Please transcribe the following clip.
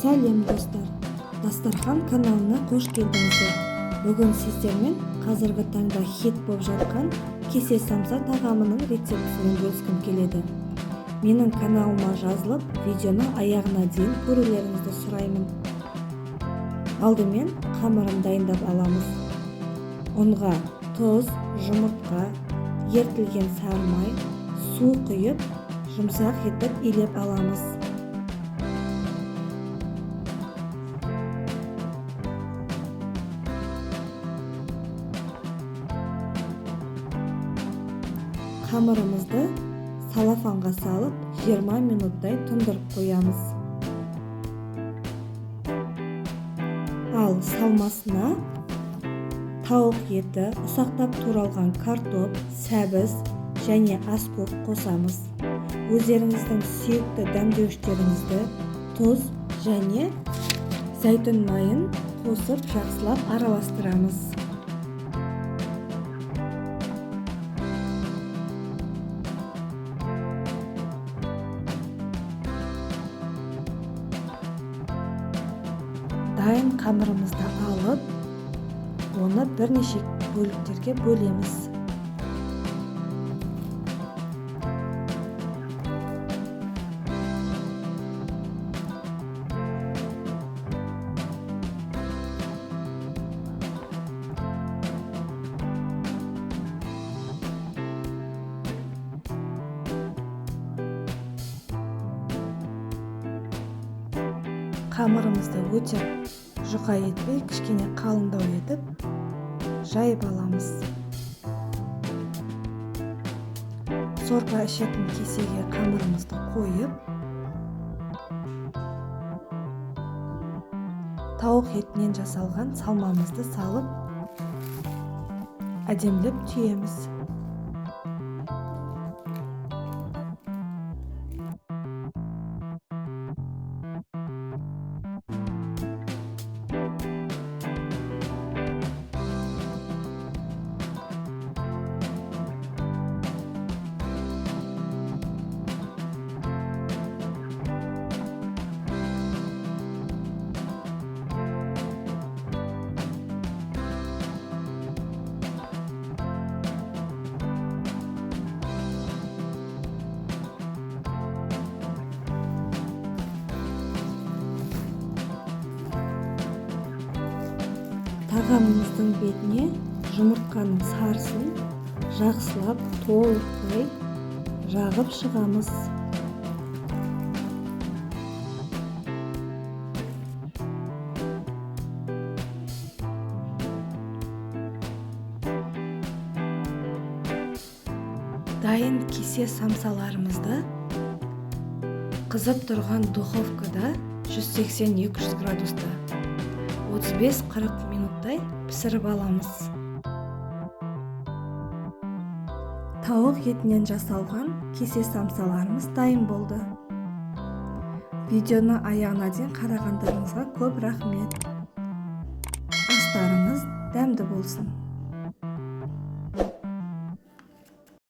Сәлем достар, Дастархан каналына қош келдіңіздер. Бүгін сіздермен қазіргі таңда хит болып жатқан кесе самса тағамының рецептісімен бөліскім келеді. Менің каналыма жазылып, видеоны аяғына дейін көрулеріңізді сұраймын. Алдымен қамырын дайындап аламыз. Ұнға тұз, жұмыртқа, ертілген сары май, су құйып, жұмсақ етіп илеп аламыз. Қамырымызды салафанға салып 20 минуттай тұндырып қоямыз. Ал салмасына тауық еті, ұсақтап туралған картоп, сәбіз және аскөк қосамыз. Өздеріңіздің сүйікті дәмдеуіштеріңізді, тұз және зәйтүн майын қосып жақсылап араластырамыз. Дайын қамырымызды алып, оны бірнеше бөліктерге бөлеміз. Қамырымызды өте жұқа етпей, кішкене қалыңдау етіп жайып аламыз. Сорпа ішетін кесеге қамырымызды қойып, тауық етінен жасалған салмамызды салып, әдемілеп түйеміз. Тағамымыздың бетіне жұмыртқаның сарысын жақсылап толықтай жағып шығамыз. Дайын кесе самсаларымызды қызып тұрған духовкада 180-200 градуста 35-40 минуттай пісіріп аламыз. Тауық етінен жасалған кесе самсаларымыз дайын болды. Видеоны аяғына дейін қарағандарыңызға көп рахмет. Астарыңыз дәмді болсын.